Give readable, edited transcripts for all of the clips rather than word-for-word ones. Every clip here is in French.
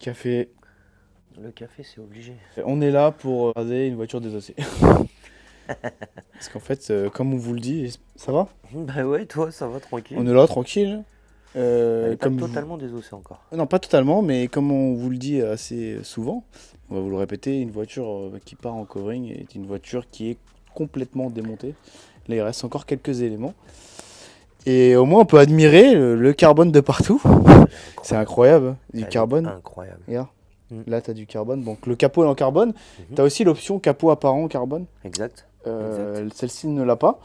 café. Le café, c'est obligé. On est là pour regarder une voiture désossée. Parce qu'en fait, comme on vous le dit, ça va? Bah ouais, toi, ça va tranquille. On est là, tranquille. Elle est pas Comme totalement désossée encore. Non, pas totalement, mais comme on vous le dit assez souvent, on va vous le répéter, une voiture qui part en covering est une voiture qui est complètement démontée. Là, il reste encore quelques éléments. Et au moins, on peut admirer le carbone de partout. C'est incroyable, du carbone. Incroyable. Regarde, là, tu as du carbone. Donc, le capot est en carbone. Tu as aussi l'option capot apparent en carbone. Exact. Celle-ci ne l'a pas.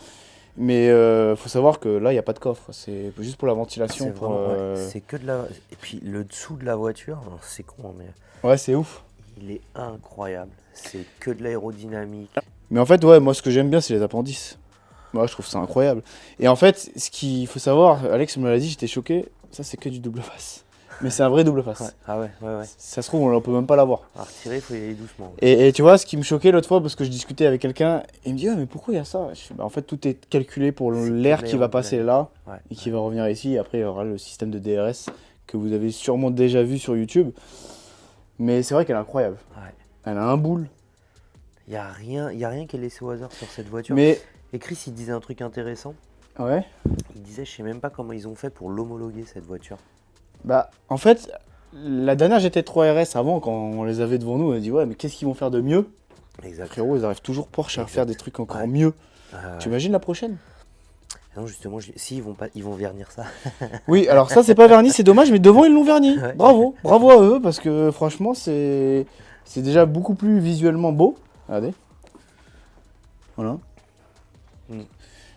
Mais faut savoir que là, il n'y a pas de coffre. C'est juste pour la ventilation. C'est vraiment, c'est que de la... Et puis, le dessous de la voiture, c'est con, hein, mais... Ouais, c'est ouf. Il est incroyable. C'est que de l'aérodynamique. Mais en fait, ouais, moi, ce que j'aime bien, c'est les appendices. Moi, je trouve ça incroyable. Et en fait, ce qu'il faut savoir, Alex me l'a dit, j'étais choqué. Ça, c'est que du double face. Mais c'est un vrai double face. Ouais. Ah ouais. Ça se trouve, on ne peut même pas l'avoir. À retirer, il faut y aller doucement. Et tu vois, ce qui me choquait l'autre fois, parce que je discutais avec quelqu'un, il me dit, mais pourquoi il y a ça? Je fais, en fait, tout est calculé pour l'air qui va passer là et qui va revenir ici. Et après, il y aura le système de DRS que vous avez sûrement déjà vu sur YouTube. Mais c'est vrai qu'elle est incroyable. Ouais. Elle a un boule. Il n'y a rien qui est laissé au hasard sur cette voiture. Mais... Et Chris, il disait un truc intéressant. Ouais. Il disait, je sais même pas comment ils ont fait pour l'homologuer, cette voiture. Bah, en fait, la dernière GT3 RS avant, quand on les avait devant nous, on a dit, ouais, mais qu'est-ce qu'ils vont faire de mieux? Exact. Frérot, ils arrivent toujours Porsche à faire des trucs encore mieux. Tu imagines la prochaine? Non, justement, si, ils vont vernir ça. Oui, alors ça, c'est pas verni, c'est dommage, mais devant, ils l'ont verni. Ouais. Bravo à eux, parce que franchement, c'est déjà beaucoup plus visuellement beau. Regardez. Voilà.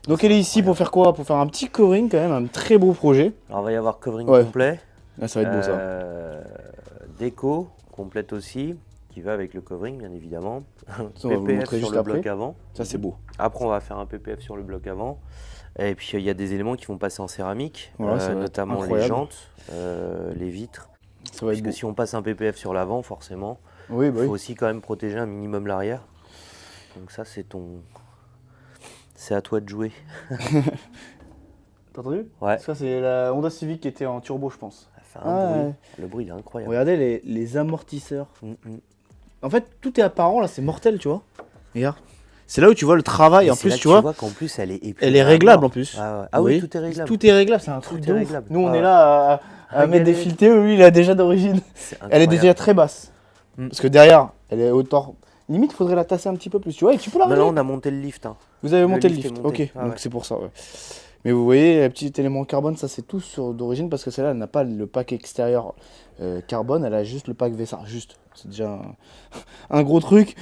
Donc elle est ici pour faire quoi? Pour faire un petit covering quand même, un très beau projet. Alors il va y avoir covering complet. Là, ça va être beau ça. Déco complète aussi, qui va avec le covering bien évidemment. Ça, on va vous le montrer juste après. Bloc avant. Ça c'est beau. Après on va faire un PPF sur le bloc avant. Et puis il y a des éléments qui vont passer en céramique, voilà, notamment les jantes, les vitres. Ça va être beau. Parce que si on passe un PPF sur l'avant, forcément, il faut aussi quand même protéger un minimum l'arrière. Donc ça c'est à toi de jouer. T'as entendu? Ouais. Ça, c'est la Honda Civic qui était en turbo, je pense. Ça fait un bruit. Ouais. Le bruit, il est incroyable. Regardez les amortisseurs. En fait, tout est apparent, là, c'est mortel, tu vois. Regarde. C'est là où tu vois le travail. En plus, tu vois qu'en plus, elle est réglable, en plus. Ah oui, tout est réglable. Tout est réglable, c'est un truc de ouf. Nous, on est là à mettre des filetés. Lui, il a déjà d'origine. Elle est déjà très basse. Parce que derrière, elle est hauteur... Limite, il faudrait la tasser un petit peu plus, tu vois, et tu peux la régler. Non, on a monté le lift. Hein. Vous avez monté le lift, ok, donc c'est pour ça, ouais. Mais vous voyez, les petits éléments carbone, ça c'est tout d'origine, parce que celle-là, elle n'a pas le pack extérieur carbone, elle a juste le pack V5, juste. C'est déjà un gros truc.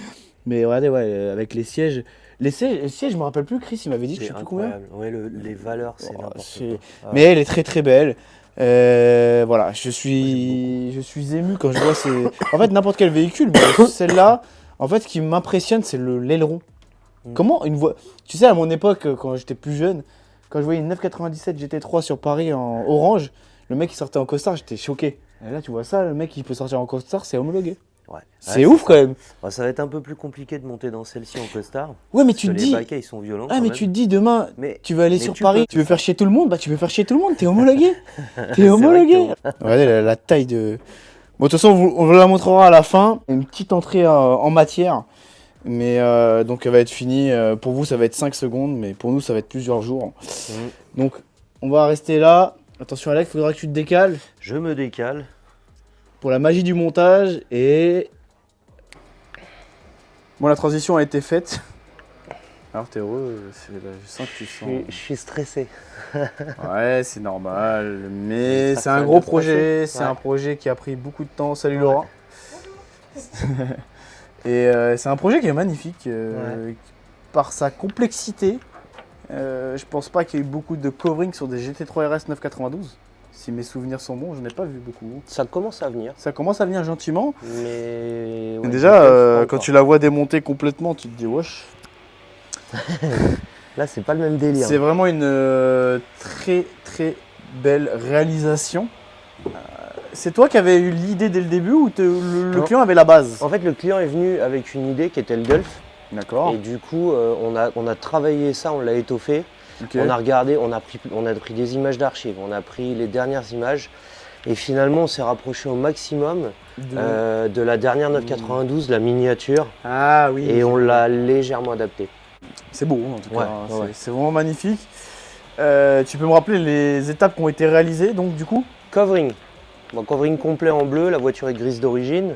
Mais regardez, ouais, avec les sièges. Les sièges, je me rappelle plus, Chris, il m'avait dit, je sais plus combien. Ouais, les valeurs, c'est n'importe quoi. Mais elle est très très belle. Voilà, je suis ému quand je vois ces... En fait, n'importe quel véhicule, mais celle-là... En fait, ce qui m'impressionne, c'est l'aileron. Comment une voie... Tu sais, à mon époque, quand j'étais plus jeune, quand je voyais une 997 GT3 sur Paris en orange, le mec qui sortait en costard, j'étais choqué. Et là, tu vois ça, le mec qui peut sortir en costard, c'est homologué. Ouais. C'est ouf quand même. Bah, ça va être un peu plus compliqué de monter dans celle-ci en costard. Ouais, mais tu te dis... Les baquets, ils sont violents. Ah, mais tu te dis, demain, tu vas aller sur Paris, tu veux faire chier tout le monde, bah tu veux faire chier tout le monde, t'es homologué. T'es homologué. Regardez la taille de... Bon, de toute façon, on vous la montrera à la fin. Une petite entrée en matière. Mais donc, elle va être finie. Pour vous, ça va être 5 secondes. Mais pour nous, ça va être plusieurs jours. Donc, on va rester là. Attention, Alex, il faudra que tu te décales. Je me décale. Pour la magie du montage. Et... Bon, la transition a été faite. Alors, t'es heureux, je sens que tu sens... Je suis stressé. Ouais, c'est normal, mais c'est un gros projet, c'est un projet qui a pris beaucoup de temps. Salut Laura. Et c'est un projet qui est magnifique, par sa complexité. Je pense pas qu'il y ait eu beaucoup de covering sur des GT3 RS 992. Si mes souvenirs sont bons, je n'ai pas vu beaucoup. Ça commence à venir. Ça commence à venir gentiment. Mais déjà, quand tu la vois démonter complètement, tu te dis wesh. Là, c'est pas le même délire. C'est vraiment une très très belle réalisation. C'est toi qui avais eu l'idée dès le début ou le client avait la base? En fait, le client est venu avec une idée qui était le Golf. D'accord. Et du coup, on a travaillé ça, on l'a étoffé. Okay. On a regardé, on a pris des images d'archives, on a pris les dernières images. Et finalement, on s'est rapproché au maximum de la dernière 992, la miniature. Ah oui. Et on l'a légèrement adaptée. C'est beau en tout cas, Ouais. c'est vraiment magnifique. Tu peux me rappeler les étapes qui ont été réalisées donc du coup? Covering. Bon, covering complet en bleu, la voiture est grise d'origine.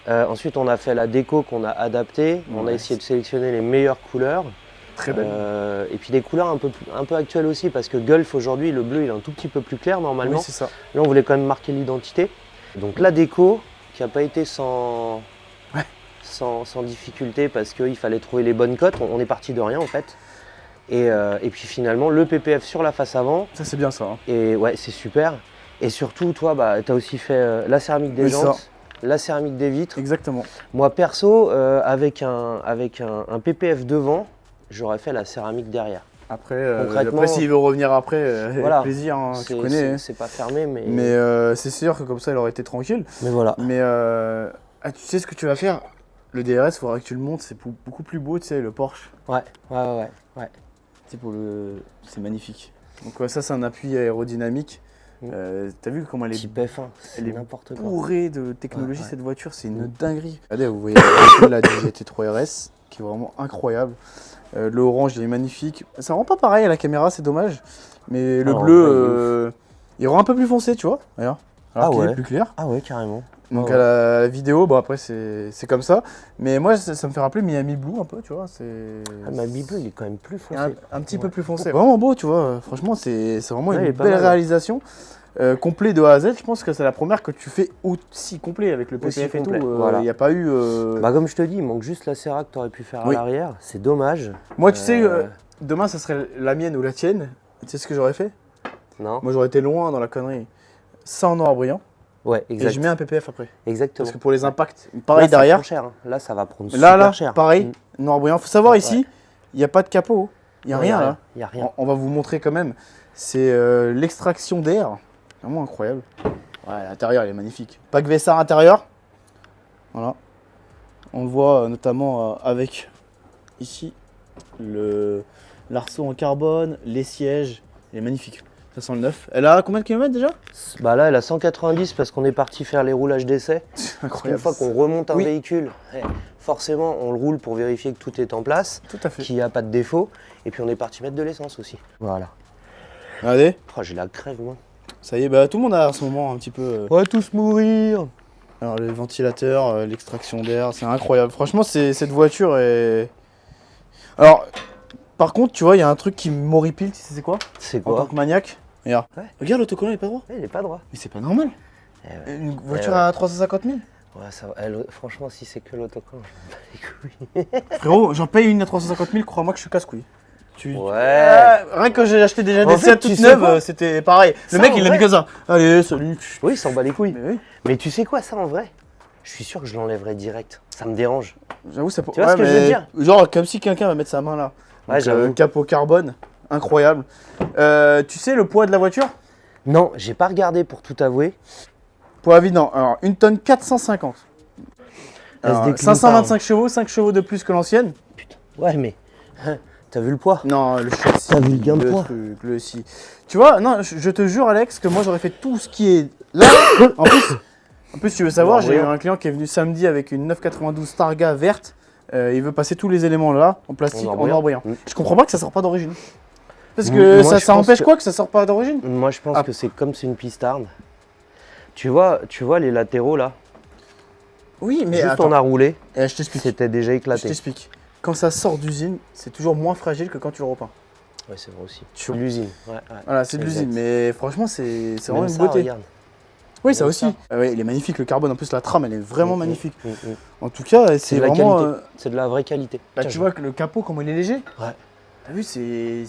Ensuite, on a fait la déco qu'on a adaptée. On a essayé de sélectionner les meilleures couleurs. Très belle. Et puis des couleurs un peu actuelles aussi, parce que Gulf aujourd'hui, le bleu il est un tout petit peu plus clair normalement. Oui, c'est ça. Là, on voulait quand même marquer l'identité. Donc la déco, qui n'a pas été sans difficulté, parce qu'il fallait trouver les bonnes cotes. On est parti de rien en fait. Et puis finalement, le PPF sur la face avant. Ça, c'est bien ça. Hein. Et ouais, c'est super. Et surtout, toi, tu as aussi fait la céramique des jantes, la céramique des vitres. Exactement. Moi, perso, avec un PPF devant, j'aurais fait la céramique derrière. Après, s'il veut revenir après, voilà, avec plaisir, hein, tu connais. C'est pas fermé, mais... Mais c'est sûr que comme ça, il aurait été tranquille. Mais voilà. Mais tu sais ce que tu vas faire? Le DRS, il faudra que tu le montes, c'est beaucoup plus beau, tu sais, le Porsche. Ouais. C'est magnifique. Donc ça, c'est un appui aérodynamique. T'as vu comment elle est, type F1, elle est n'importe quoi. Bourrée de technologie, Ouais. cette voiture, c'est une dinguerie. Regardez, vous voyez la GT3 RS, qui est vraiment incroyable. Le orange, il est magnifique. Ça rend pas pareil à la caméra, c'est dommage. Mais le bleu, il rend un peu plus foncé, tu vois. Regarde. Alors qu'il est plus clair. Ah ouais, carrément. Donc à la vidéo, bon après c'est comme ça. Mais moi ça me fait rappeler Miami Blue un peu, tu vois. Miami Blue, il est quand même plus foncé. Un petit peu plus foncé. Vraiment beau, tu vois. Franchement, c'est vraiment une belle réalisation. Complet de A à Z, je pense que c'est la première que tu fais aussi complet avec le PPF et tout. Il n'y a pas eu... comme je te dis, il manque juste la Serra que tu aurais pu faire à l'arrière. C'est dommage. Moi, tu sais, demain, ça serait la mienne ou la tienne. Tu sais ce que j'aurais fait? Non. Moi, j'aurais été loin dans la connerie. Ça en noir brillant. Ouais, exact. Et je mets un PPF après. Exactement. Parce que pour les impacts, pareil là, derrière. Ça prend cher, hein. Là, ça va prendre super cher. Pareil, noir brillant. Faut savoir ici, il n'y a pas de capot. Il n'y a rien là. Il n'y a rien. On va vous montrer quand même. C'est l'extraction d'air. Vraiment incroyable. Ouais, l'intérieur, il est magnifique. Pack Vessar intérieur. Voilà. On le voit notamment avec ici l'arceau en carbone, les sièges. Il est magnifique. Ça sent le neuf. Elle a combien de kilomètres déjà? Là, elle a 190 parce qu'on est parti faire les roulages d'essai. Incroyable. Une fois qu'on remonte un véhicule, forcément, on le roule pour vérifier que tout est en place, qu'il n'y a pas de défaut. Et puis, on est parti mettre de l'essence aussi. Voilà. Regardez. Oh, j'ai la crève, moi. Ça y est, tout le monde a en ce moment un petit peu... On va tous mourir. Alors, les ventilateurs, l'extraction d'air, c'est incroyable. Franchement, cette voiture est... Alors... Par contre, tu vois, il y a un truc qui m'horripile, tu sais c'est quoi? C'est quoi? En tant que maniaque. Regarde. Ouais. Regarde, l'autocollant, il est pas droit. Il est pas droit. Mais c'est pas normal. Une voiture à 350 000. Ouais, franchement, si c'est que l'autocollant, je m'en bats les couilles. Frérot, j'en paye une à 350 000, crois-moi que je suis casse-couille. Rien que j'ai acheté déjà des Seat toutes neuves, c'était pareil. Le mec, il a mis comme ça. Allez, salut. Oui, il s'en bat les couilles. Mais, oui. Mais tu sais quoi, ça en vrai? Je suis sûr que je l'enlèverais direct. Ça me dérange. J'avoue, ça peut... Tu vois ce que je veux dire? Genre, comme si quelqu'un va mettre sa main là. Ouais, j'avoue. Capot carbone, incroyable. Tu sais le poids de la voiture? Non, j'ai pas regardé pour tout avouer. Poids à vide, non. Alors, 1 tonne 450. Alors, 525 chevaux, 5 chevaux de plus que l'ancienne. Putain. Ouais, mais t'as vu le poids? Non, le châssis. T'as vu le gain de poids? Si. Tu vois, non, je te jure, Alex, que moi j'aurais fait tout ce qui est là. En plus, tu veux savoir, j'ai eu un client qui est venu samedi avec une 992 Targa verte. Il veut passer tous les éléments là, en plastique, en noir brillant. Je comprends pas que ça sort pas d'origine. Parce que ça empêche quoi que ça sort pas d'origine? Moi, je pense que c'est comme c'est une pistarde. Tu vois les latéraux là? Oui, mais juste on a roulé, je t'explique. C'était déjà éclaté. Je t'explique. Quand ça sort d'usine, c'est toujours moins fragile que quand tu le repeins. Ouais, c'est vrai aussi. C'est de l'usine. Voilà, c'est de l'usine. Mais franchement, c'est vraiment une beauté. Regarde. Oui, ça aussi. Ouais, il est magnifique le carbone. En plus, la trame, elle est vraiment magnifique. En tout cas, c'est vraiment. C'est de la vraie qualité. Là, tu vois que le capot, comment il est léger. Ouais. T'as vu, Et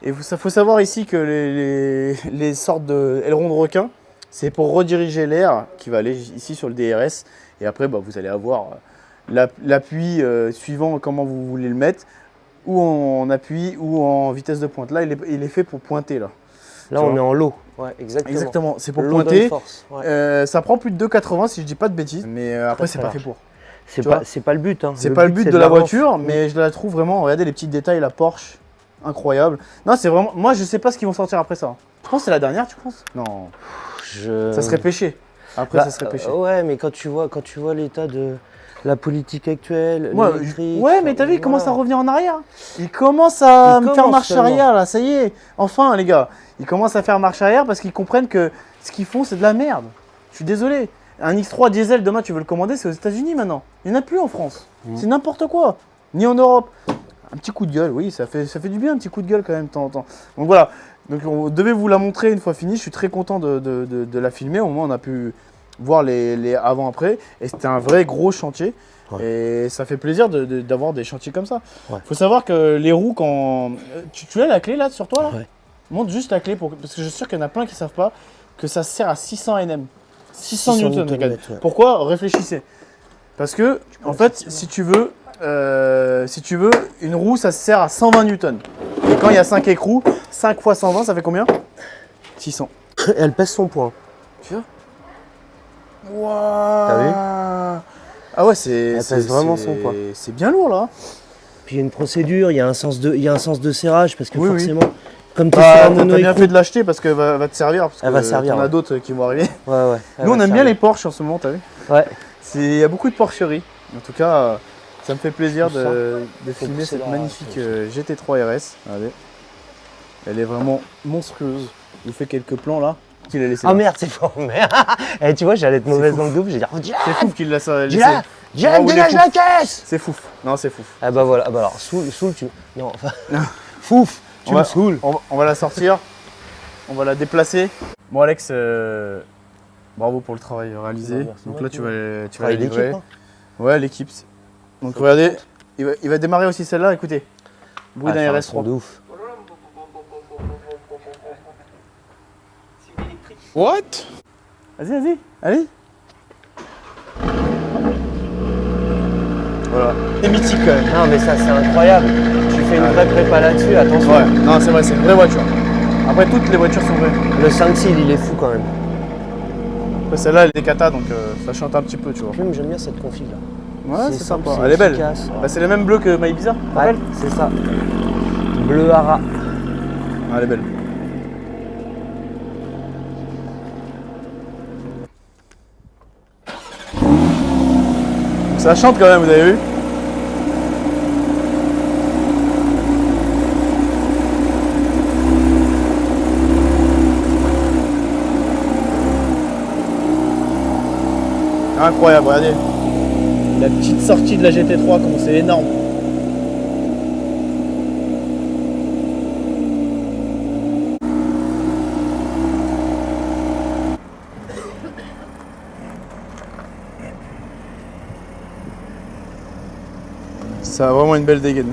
il faut savoir ici que les sortes de ailerons de requin, c'est pour rediriger l'air qui va aller ici sur le DRS. Et après, vous allez avoir l'appui suivant comment vous voulez le mettre, ou en appui ou en vitesse de pointe. Là, il est fait pour pointer. Là on est en low. Ouais, exactement. Exactement, c'est pour pointer. Ça prend plus de 2,80 si je dis pas de bêtises, mais après, c'est pas fait pour. C'est pas le but. Hein. C'est pas le but de la voiture, mais je la trouve vraiment. Regardez les petits détails, la Porsche, incroyable. Non, c'est vraiment. Moi, je sais pas ce qu'ils vont sortir après ça. Je pense que c'est la dernière, tu penses? Non. Ça serait péché. Après, ça serait péché. Ouais, mais quand tu vois l'état de la politique actuelle, l'électrique... Ouais, mais t'as vu, il commence à revenir en arrière. Il commence à faire marche arrière, là, ça y est. Enfin, les gars, ils commencent à faire marche arrière parce qu'ils comprennent que ce qu'ils font, c'est de la merde. Je suis désolé. Un X3 diesel, demain, tu veux le commander, c'est aux États-Unis maintenant. Il n'y en a plus en France. C'est n'importe quoi. Ni en Europe. Un petit coup de gueule, oui, ça fait du bien, un petit coup de gueule quand même de temps en temps. Donc voilà. Donc on devait vous la montrer une fois finie. Je suis très content de la filmer. Au moins, on a pu voir les avant-après. Et c'était un vrai gros chantier. Ouais. Et ça fait plaisir d'avoir des chantiers comme ça. Il faut savoir que les roues, quand... Tu as la clé là sur toi là? Ouais. Montre juste la clé, parce que je suis sûr qu'il y en a plein qui ne savent pas que ça sert à 600 Nm. 600 Newton. Ouais. Pourquoi? Réfléchissez. Parce que, en fait, si tu veux, une roue, ça sert à 120 Newton. Et quand il y a 5 écrous, 5 fois 120, ça fait combien? 600. Et elle pèse son poids. Tu vois? Waouh! T'as vu? Ah ouais, elle pèse vraiment son poids. C'est bien lourd là. Puis il y a une procédure, il y a un sens de serrage parce que forcément, comme tu t'as bien fait de l'acheter parce qu'elle va te servir. Parce elle va servir. Il y en a d'autres qui vont arriver. Ouais. Nous on aime bien les Porsche en ce moment, t'as vu? Ouais. Il y a beaucoup de Porcheries. En tout cas, ça me fait plaisir de filmer cette magnifique GT3 RS. Regardez. Elle est vraiment monstrueuse. Je vous fais quelques plans là. Qu'il a laissé. Ah merde, c'est fort, merde. Et tu vois, j'allais être mauvaise dans le double, j'ai dit, oh, c'est Fouf qu'il l'a laissé. Diane, dégage la caisse. C'est Fouf. Non, c'est Fouf. Ah bah voilà, ah bah alors, Soul, tu... Non, enfin... Fouf, tu me saoules. On va la sortir, on va la déplacer. Bon Alex, bravo pour le travail réalisé. Bah, donc là, tu vas la livrer. Hein. Ouais, l'équipe. Donc regardez, il va démarrer aussi celle-là, écoutez. Bruit d'un RS3. De ouf. What? Vas-y, allez. Voilà. C'est mythique quand même. Non mais ça c'est incroyable. Tu fais une vraie prépa là-dessus, attention. Ouais, non c'est vrai, c'est une vraie voiture. Après toutes les voitures sont vraies. Le 5-6 il est fou quand même. Après celle-là elle est cata donc ça chante un petit peu tu vois. J'aime bien cette config là. Ouais c'est sympa, elle est belle. Ouais. Bah, c'est le même bleu que ma Ibiza. Ouais, c'est ça. Bleu Hara. Ah, elle est belle. Ça chante quand même, vous avez vu? Incroyable, regardez. La petite sortie de la GT3, comment c'est énorme. Ça a vraiment une belle dégaine.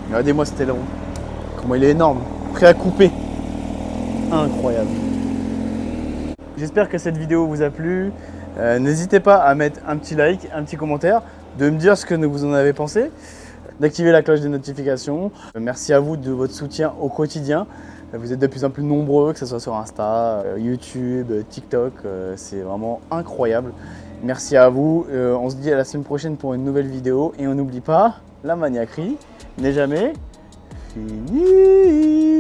Regardez-moi cet aileron. Comment il est énorme. Prêt à couper. Incroyable. J'espère que cette vidéo vous a plu. N'hésitez pas à mettre un petit like, un petit commentaire, de me dire ce que vous en avez pensé, d'activer la cloche des notifications. Merci à vous de votre soutien au quotidien. Vous êtes de plus en plus nombreux, que ce soit sur Insta, YouTube, TikTok. C'est vraiment incroyable. Merci à vous, on se dit à la semaine prochaine pour une nouvelle vidéo et on n'oublie pas, la maniaquerie n'est jamais finie.